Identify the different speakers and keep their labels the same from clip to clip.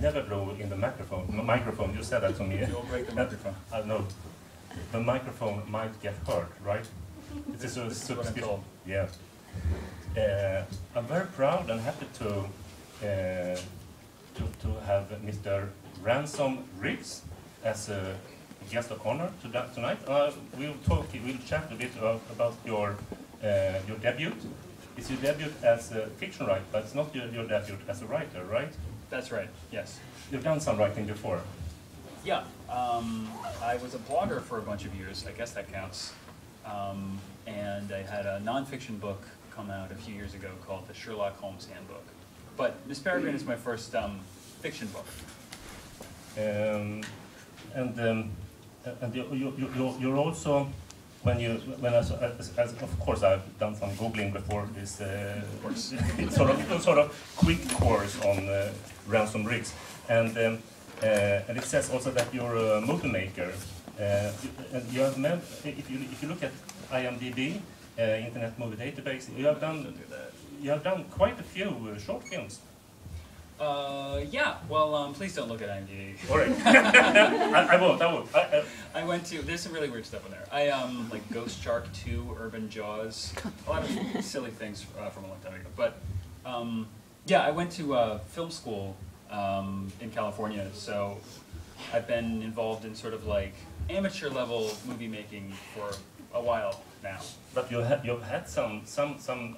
Speaker 1: never blow in the microphone. You said that to me.
Speaker 2: You'll break the microphone.
Speaker 1: No, the microphone might get hurt, right? It is a superstition. Yeah. I'm very proud and happy to have Mr. Ransom Riggs as a guest of honor tonight. We'll chat a bit about your debut. It's your debut as a fiction writer, but it's not your debut as a writer, right?
Speaker 2: That's right, yes.
Speaker 1: You've done some writing before.
Speaker 2: Yeah, I was a blogger for a bunch of years, I guess that counts. And I had a non-fiction book come out a few years ago called The Sherlock Holmes Handbook. But Miss Peregrine is my first fiction book.
Speaker 1: And you're also, of course I've done some Googling before this it's sort of quick course on Ransom Riggs, and it says also that you're a movie maker. And you have if you look at IMDb, Internet Movie Database, you have done quite a few short films.
Speaker 2: Yeah, well, please don't look at IMDb.
Speaker 1: All right. I won't.
Speaker 2: I went to, there's some really weird stuff in there. Like Ghost Shark 2, Urban Jaws, a lot of silly things from a long time ago. But, yeah, I went to film school in California, so I've been involved in sort of like amateur level movie making for a while now. But
Speaker 1: you've had some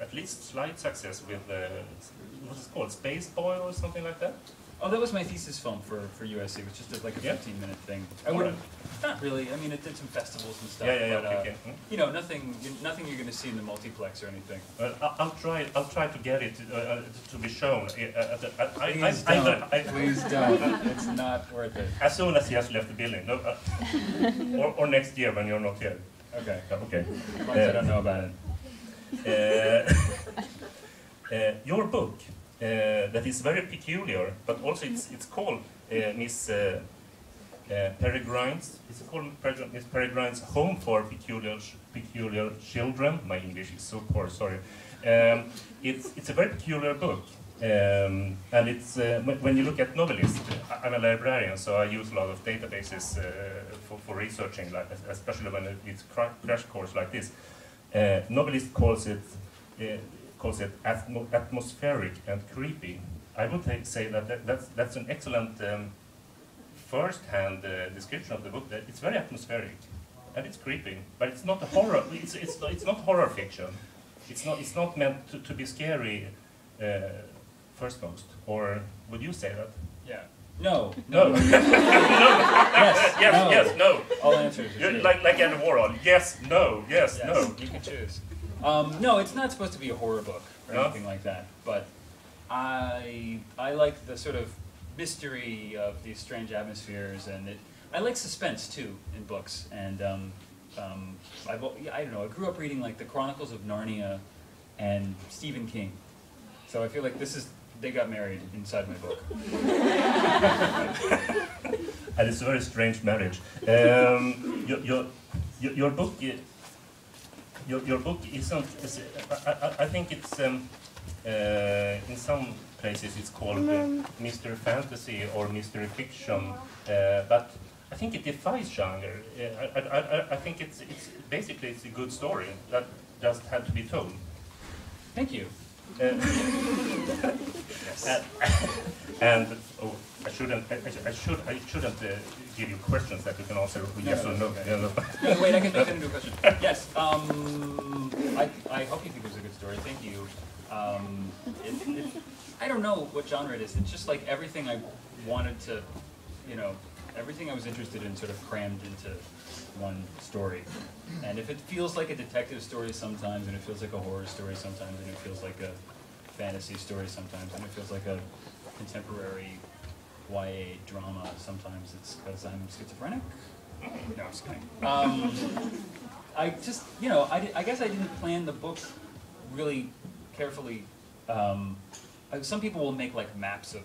Speaker 1: at least slight success with what's it called, Space Boy or something like that?
Speaker 2: Oh, that was my thesis film for USC. It was just like a 15-minute thing. Not really. I mean, it did some festivals and stuff.
Speaker 1: Yeah,
Speaker 2: but,
Speaker 1: okay.
Speaker 2: You know, nothing you're going to see in the multiplex or anything.
Speaker 1: I'll try to get it to be shown.
Speaker 2: Please don't. It's not worth it.
Speaker 1: As soon as he has left the building, no, or next year when you're not here.
Speaker 2: Okay.
Speaker 1: Okay.
Speaker 2: As long as I don't know about
Speaker 1: it. Your book. That is very peculiar, but also it's called Miss Peregrine's. It's called Miss Peregrine's Home for Peculiar Children. My English is so poor. Sorry. It's a very peculiar book, and it's when you look at novelists. I'm a librarian, so I use a lot of databases for researching, like especially when it's crash course like this. Novelist calls it atmospheric and creepy. I would say that that's an excellent first-hand description of the book. That it's very atmospheric and it's creepy, but it's not a horror. It's not horror fiction. It's not meant to be scary. First most, or would you say that?
Speaker 2: Yeah. No.
Speaker 1: No.
Speaker 2: No.
Speaker 1: Yes. No.
Speaker 2: All answers.
Speaker 1: Like Andy Warhol. Yes. No. Yes. No.
Speaker 2: You can choose. No, it's not supposed to be a horror book or anything like that, but I like the sort of mystery of these strange atmospheres, and I like suspense too in books. And I don't know. I grew up reading like the Chronicles of Narnia and Stephen King, so I feel like they got married inside my book.
Speaker 1: And it's a very strange marriage. Your book. Your book isn't. I think it's in some places it's called Mr. Fantasy or Mr. Fiction, but I think it defies genre. I think it's basically it's a good story that just had to be told.
Speaker 2: Thank you.
Speaker 1: Yes. And I shouldn't give you questions that you can answer yes or no.
Speaker 2: Okay. No, wait, I can do a question. Yes. I hope you think it was a good story. Thank you. I don't know what genre it is. It's just like everything I wanted to, everything I was interested in sort of crammed into one story. And if it feels like a detective story sometimes, and it feels like a horror story sometimes, and it feels like a fantasy story sometimes, and it feels like a contemporary YA drama sometimes, it's because I'm schizophrenic. No, I'm just kidding. I just, I guess I didn't plan the book really carefully. Some people will make like maps of,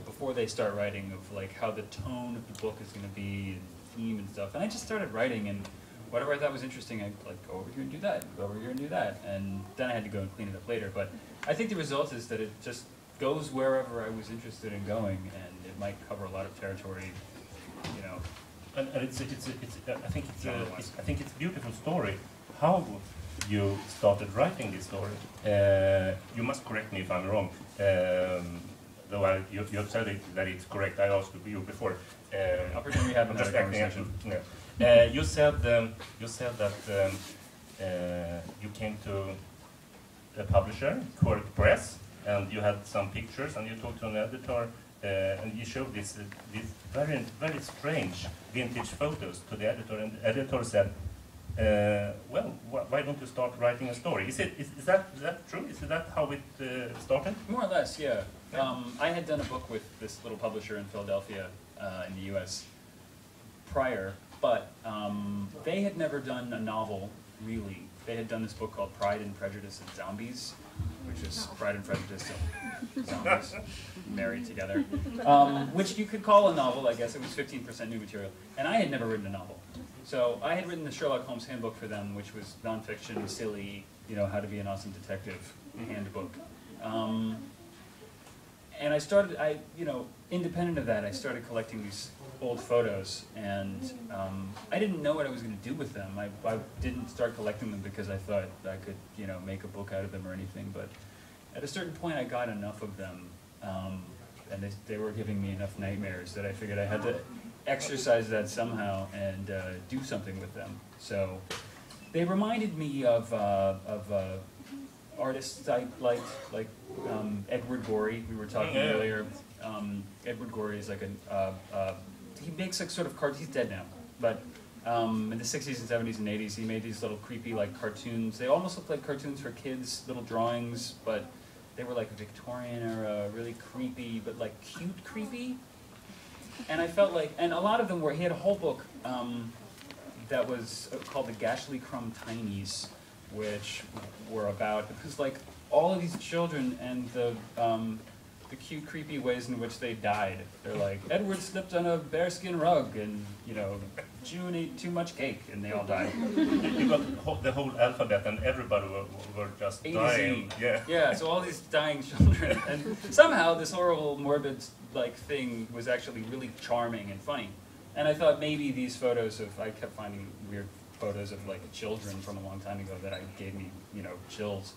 Speaker 2: before they start writing, of like how the tone of the book is going to be, and theme and stuff. And I just started writing, and whatever I thought was interesting, I'd like go over here and do that, go over here and do that, and then I had to go and clean it up later. But I think the result is that it just goes wherever I was interested in going, and it might cover a lot of territory, you know.
Speaker 1: And I think it's a beautiful story. How you started writing this story? You must correct me if I'm wrong. Though you said that it's correct. I asked you before.
Speaker 2: I'll pretend we haven't had a conversation.
Speaker 1: You said that you came to a publisher, Quirk Press, and you had some pictures, and you talked to an editor, and you showed this very, very strange vintage photos to the editor, and the editor said, well, why don't you start writing a story? Is that true? Is that how it started?
Speaker 2: More or less, yeah. I had done a book with this little publisher in Philadelphia, in the U.S. prior, but they had never done a novel, really. They had done this book called Pride and Prejudice and Zombies, which is Pride and Prejudice and zombies married together, which you could call a novel. I guess it was 15% new material, and I had never written a novel. So I had written the Sherlock Holmes handbook for them, which was nonfiction, silly, you know, how to be an awesome detective handbook. And I started, you know, independent of that, I started collecting these old photos, and I didn't know what I was going to do with them. I didn't start collecting them because I thought I could, you know, make a book out of them or anything, but at a certain point I got enough of them, and they were giving me enough nightmares that I figured I had to exercise that somehow and do something with them. So they reminded me of artists I liked, like Edward Gorey. We were talking earlier. Edward Gorey is like he makes like sort of he's dead now, but in the 60s and 70s and 80s he made these little creepy like cartoons. They almost looked like cartoons for kids, little drawings, but they were like Victorian era, really creepy, but like cute creepy. And I felt like, and a lot of them were, he had a whole book that was called the Gashley Crumb Tinies, which were about, it was like all of these children and the cute, creepy ways in which they died. They're like, Edward slipped on a bearskin rug, and, you know, June ate too much cake, and they all died.
Speaker 1: You got the whole alphabet, and everybody were just dying.
Speaker 2: Yeah, so all these dying children, and somehow this horrible, morbid, like, thing was actually really charming and funny. And I thought maybe these photos of, I kept finding weird photos of, like, children from a long time ago that gave me, you know, chills.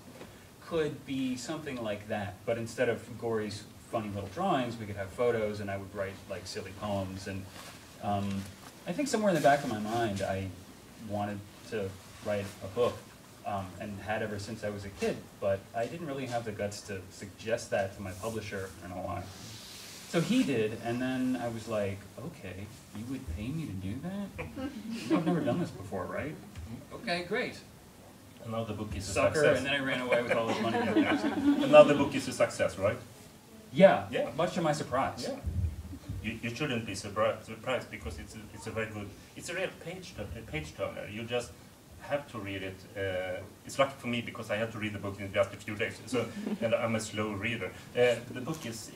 Speaker 2: Could be something like that, but instead of Gorey's funny little drawings, we could have photos, and I would write like silly poems. And I think somewhere in the back of my mind, I wanted to write a book, and had ever since I was a kid, but I didn't really have the guts to suggest that to my publisher. I don't know why. So he did, and then I was like, okay, you would pay me to do that? I've never done this before, right? Okay, great.
Speaker 1: And now the book is a
Speaker 2: Sucker,
Speaker 1: success.
Speaker 2: and then I ran away with all this money.
Speaker 1: And now the book is a success, right?
Speaker 2: Yeah,
Speaker 1: Yeah.
Speaker 2: much to my surprise.
Speaker 1: Yeah. You shouldn't be surprised because it's a very good, it's a real page turner. You just have to read it. It's lucky for me because I had to read the book in just a few days. So, and I'm a slow reader. The book is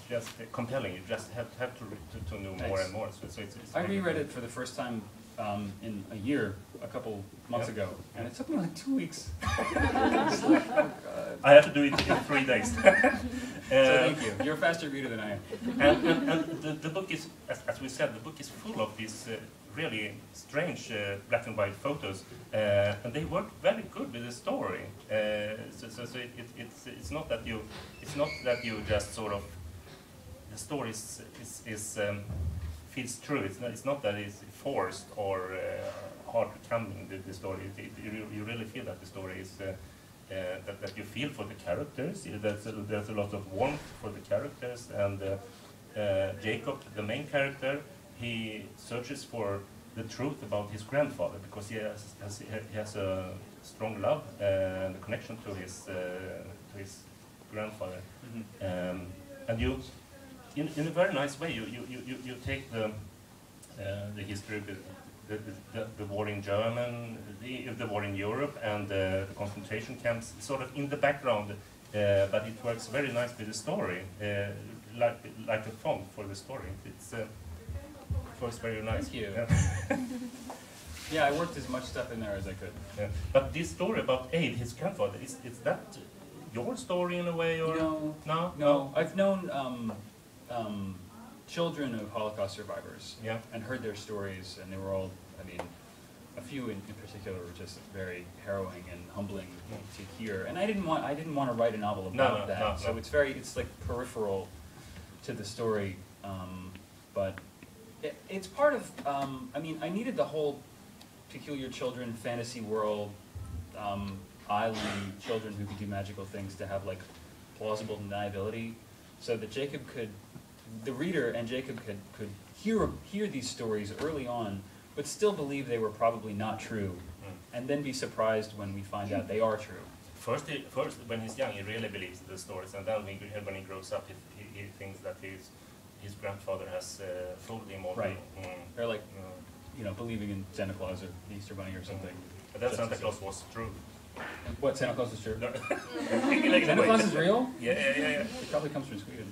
Speaker 1: just compelling. You just have to know more and more. So it's
Speaker 2: I reread it for the first time in a year, a couple months ago, and it took me like 2 weeks. It's like, oh God.
Speaker 1: I had to do it in 3 days.
Speaker 2: So thank you. You're a faster reader than I am.
Speaker 1: And the book is, as we said, the book is full of these really strange black and white photos, and they work very good with the story. So it's not that you just sort of, the story feels true. It's not that it's forced or hard to come in the story. You really feel that the story is that you feel for the characters. There's a lot of warmth for the characters, and Jacob, the main character, he searches for the truth about his grandfather because he has a strong love and a connection to his grandfather. Mm-hmm. And you, in a very nice way, you take the history of the war in Germany, the war in Europe, and the concentration camps, sort of in the background, but it works very nice with the story, like a font for the story. It's works very nice.
Speaker 2: Thank you.
Speaker 1: Yeah.
Speaker 2: Yeah, I worked as much stuff in there as I could.
Speaker 1: Yeah. But this story about Abe, his grandfather, is that your story in a way, or
Speaker 2: No.
Speaker 1: no?
Speaker 2: I've known children of Holocaust survivors,
Speaker 1: Yeah.
Speaker 2: and heard their stories, and they were all, I mean, a few in particular were just very harrowing and humbling to hear. And I didn't want to write a novel about that. So it's like peripheral to the story, but it's part of. I mean, I needed the whole peculiar children fantasy world, island children who could do magical things to have like plausible deniability, so that the reader and Jacob could hear these stories early on, but still believe they were probably not true, and then be surprised when we find out they are true.
Speaker 1: First, when he's young, he really believes the stories, and then when he grows up, he thinks that his grandfather has fooled him already.
Speaker 2: Right. They're like, believing in Santa Claus or the Easter Bunny or something.
Speaker 1: But then Santa Claus was true.
Speaker 2: What, Santa Claus is true?
Speaker 1: No.
Speaker 2: Santa Claus is real?
Speaker 1: Yeah.
Speaker 2: It probably comes from Sweden.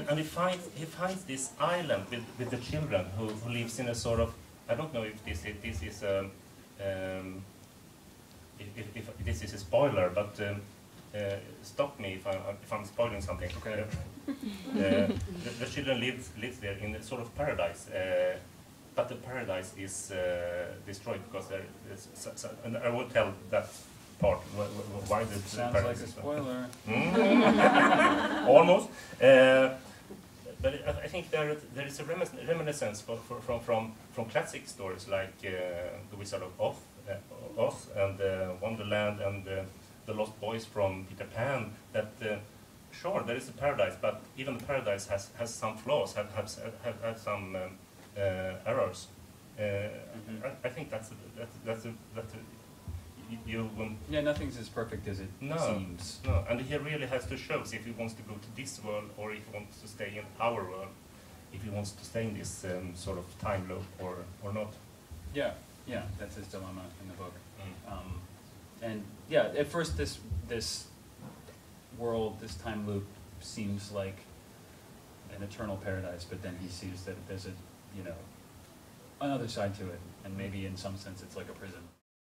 Speaker 1: And he finds this island with the children who lives in a sort of, I don't know if this is if this is a spoiler, but stop me if I'm spoiling something.
Speaker 2: Okay.
Speaker 1: The children live there in a sort of paradise, but the paradise is destroyed because and I won't tell that part why the
Speaker 2: Sounds
Speaker 1: paradise
Speaker 2: like a
Speaker 1: is
Speaker 2: spoiler.
Speaker 1: Almost. But I think there is a reminiscence from classic stories like The Wizard of Oz and Wonderland and The Lost Boys from Peter Pan. That sure, there is a paradise, but even the paradise has some flaws, have some errors. I think that's you.
Speaker 2: Yeah, nothing's as perfect as it seems.
Speaker 1: No, and he really has to show if he wants to go to this world or if he wants to stay in our world, if he wants to stay in this sort of time loop or not.
Speaker 2: Yeah, that's his dilemma in the book. And yeah, at first this world, this time loop seems like an eternal paradise, but then he sees that there's another side to it, and maybe in some sense it's like a prison.